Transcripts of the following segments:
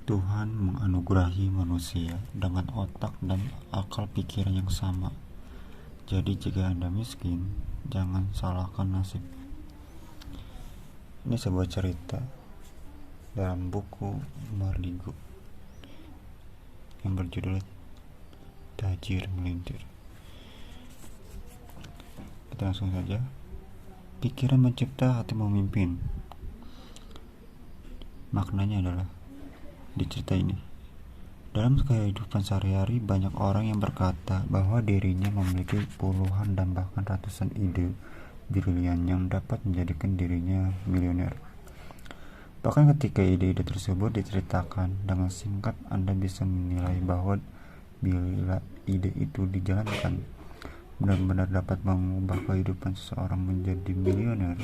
Tuhan menganugerahi manusia dengan otak dan akal pikiran yang sama. Jadi jika Anda miskin, jangan salahkan nasib. Ini sebuah cerita dalam buku Marligo yang berjudul Tajir Melintir. Kita langsung saja. Pikiran mencipta, hati memimpin. Maknanya adalah di cerita ini, dalam kehidupan sehari-hari banyak orang yang berkata bahwa dirinya memiliki puluhan dan bahkan ratusan ide brilian yang dapat menjadikan dirinya miliuner. Bahkan ketika ide-ide tersebut diceritakan dengan singkat, Anda bisa menilai bahwa bila ide itu dijalankan benar-benar dapat mengubah kehidupan seseorang menjadi miliuner.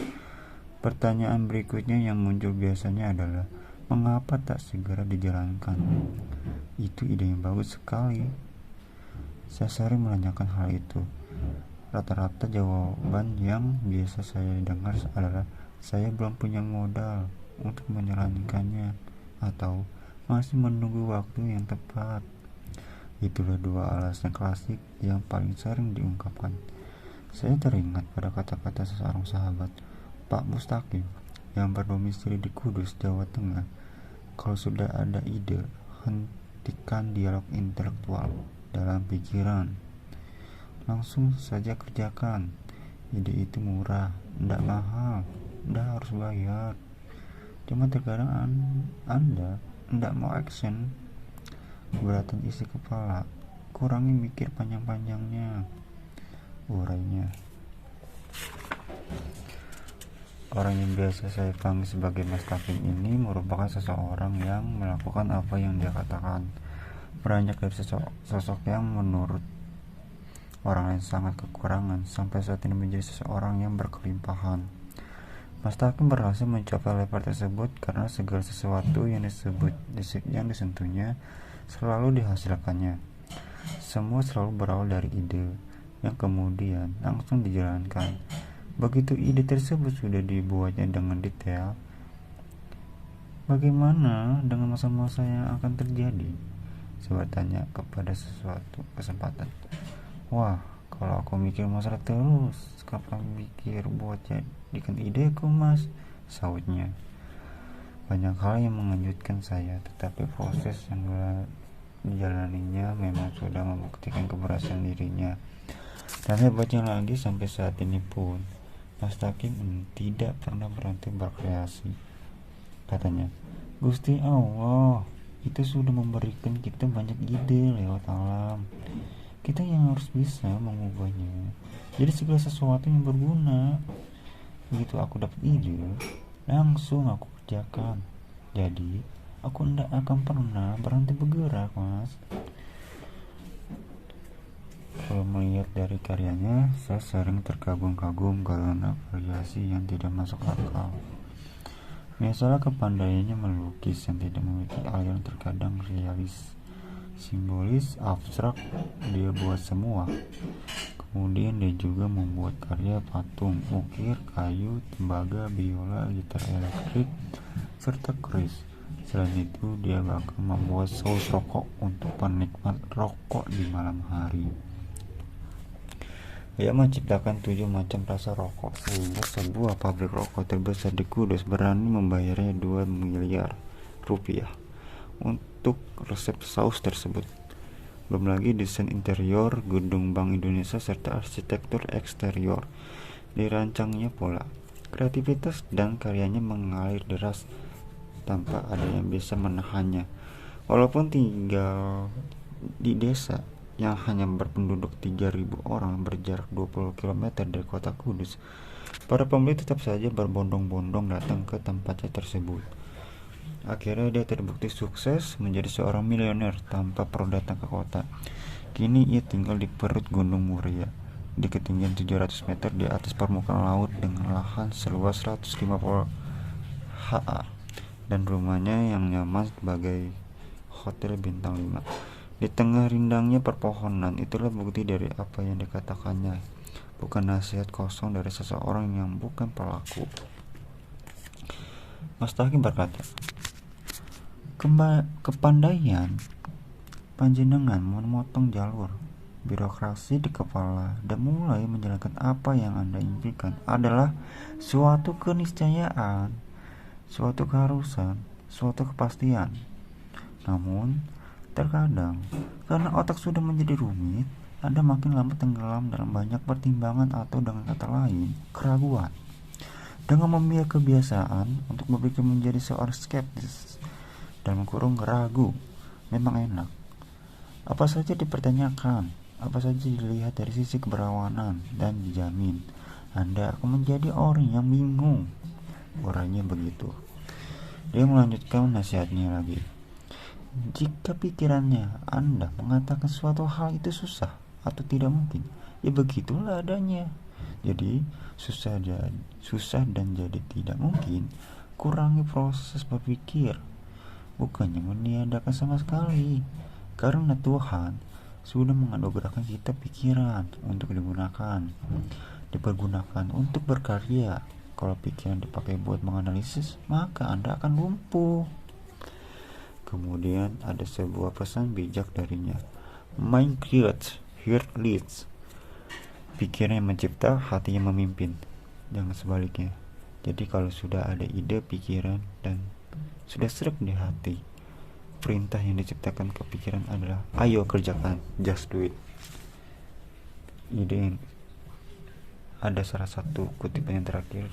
Pertanyaan berikutnya yang muncul biasanya adalah, mengapa tak segera dijalankan? Itu ide yang bagus sekali. Saya sering menanyakan hal itu. Rata-rata jawaban yang biasa saya dengar adalah, saya belum punya modal untuk menjalankannya, atau masih menunggu waktu yang tepat. Itulah dua alasan klasik yang paling sering diungkapkan. Saya teringat pada kata-kata seseorang sahabat, Pak Mustaqim, yang berdomisili di Kudus, Jawa Tengah. Kalau sudah ada ide, hentikan dialog intelektual dalam pikiran. Langsung saja kerjakan. Ide itu murah, tidak mahal, tidak harus bayar. Cuma terkadang Anda tidak mau action, keberatan isi kepala, kurangi mikir panjang-panjangnya, urainya. Orang yang biasa saya panggil sebagai Mas Takim ini merupakan seseorang yang melakukan apa yang dia katakan. Beranjak dari sosok yang menurut orang lain sangat kekurangan, sampai saat ini menjadi seseorang yang berkelimpahan. Mas Takim berhasil mencapai level tersebut karena segala sesuatu yang disentuhnya selalu dihasilkannya. Semua selalu berawal dari ide yang kemudian langsung dijalankan. Begitu ide tersebut sudah dibuatnya dengan detail, bagaimana dengan masa-masa yang akan terjadi? Saya bertanya kepada sesuatu kesempatan. Wah, kalau aku mikir masalah terus, kapan mikir buat jadikan ideku, Mas? Sahutnya. Banyak hal yang mengejutkan saya, tetapi proses yang dijalaninya memang sudah membuktikan keberhasilan dirinya. Dan hebatnya lagi, sampai saat ini pun Mas Takim tidak pernah berhenti berkreasi. Katanya, Gusti Allah itu sudah memberikan kita banyak ide lewat alam. Kita yang harus bisa mengubahnya jadi segala sesuatu yang berguna. Begitu aku dapat ide, langsung aku kerjakan. Jadi aku tidak akan pernah berhenti bergerak, Mas. Kalau melihat dari karyanya, saya sering terkagum-kagum karena variasi yang tidak masuk akal. Misalnya kepandaiannya melukis yang tidak memiliki aliran, terkadang realis, simbolis, abstrak, dia buat semua. Kemudian dia juga membuat karya patung, ukir, kayu, tembaga, biola, gitar elektrik, serta keris. Selain itu, dia bahkan membuat saus rokok untuk penikmat rokok di malam hari. Dia menciptakan 7 macam rasa rokok, sehingga sebuah pabrik rokok terbesar di Kudus berani membayarnya 2 miliar rupiah untuk resep saus tersebut. Belum lagi desain interior gedung Bank Indonesia serta arsitektur eksterior dirancangnya pula. Kreativitas dan karyanya mengalir deras tanpa ada yang bisa menahannya. Walaupun tinggal di desa yang hanya berpenduduk 3.000 orang berjarak 20 km dari kota Kudus, para pembeli tetap saja berbondong-bondong datang ke tempatnya tersebut. Akhirnya dia terbukti sukses menjadi seorang miliuner tanpa perlu datang ke kota. Kini ia tinggal di perut Gunung Muria, di ketinggian 700 meter di atas permukaan laut, dengan lahan seluas 150 ha dan rumahnya yang nyaman sebagai hotel bintang 5. Di tengah rindangnya perpohonan. Itulah bukti dari apa yang dikatakannya, bukan nasihat kosong dari seseorang yang bukan pelaku. Mas Takim berkata, Kepandaian panjenengan memotong jalur birokrasi di kepala dan mulai menjalankan apa yang Anda impikan adalah suatu keniscayaan, suatu keharusan, suatu kepastian. Namun, terkadang karena otak sudah menjadi rumit, Anda makin lama tenggelam dalam banyak pertimbangan atau dengan kata lain, keraguan. Dengan membiarkan kebiasaan untuk berpikir menjadi seorang skeptis dan ragu, memang enak. Apa saja dipertanyakan, apa saja dilihat dari sisi keberawanan, dan dijamin Anda akan menjadi orang yang bingung. Orangnya begitu. Dia melanjutkan nasihatnya lagi. Jika pikirannya Anda mengatakan suatu hal itu susah atau tidak mungkin, ya begitulah adanya. Jadi susah dan jadi tidak mungkin. Kurangi proses berpikir, bukannya meniadakan sama sekali. Karena Tuhan sudah menganugerahkan kita pikiran untuk dipergunakan untuk berkarya. Kalau pikiran dipakai buat menganalisis, maka Anda akan lumpuh. Kemudian ada sebuah pesan bijak darinya. Mind creates, heart leads. Pikiran yang mencipta, hati yang memimpin. Jangan sebaliknya. Jadi kalau sudah ada ide, pikiran, dan sudah sreg di hati, perintah yang diciptakan ke pikiran adalah ayo kerjakan, just do it. Ide yang ada salah satu kutipan yang terakhir.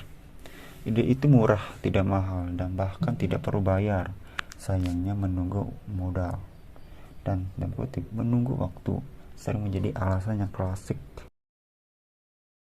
Ide itu murah, tidak mahal, dan bahkan tidak perlu bayar. Sayangnya menunggu modal dan kutip menunggu waktu sering menjadi alasan yang klasik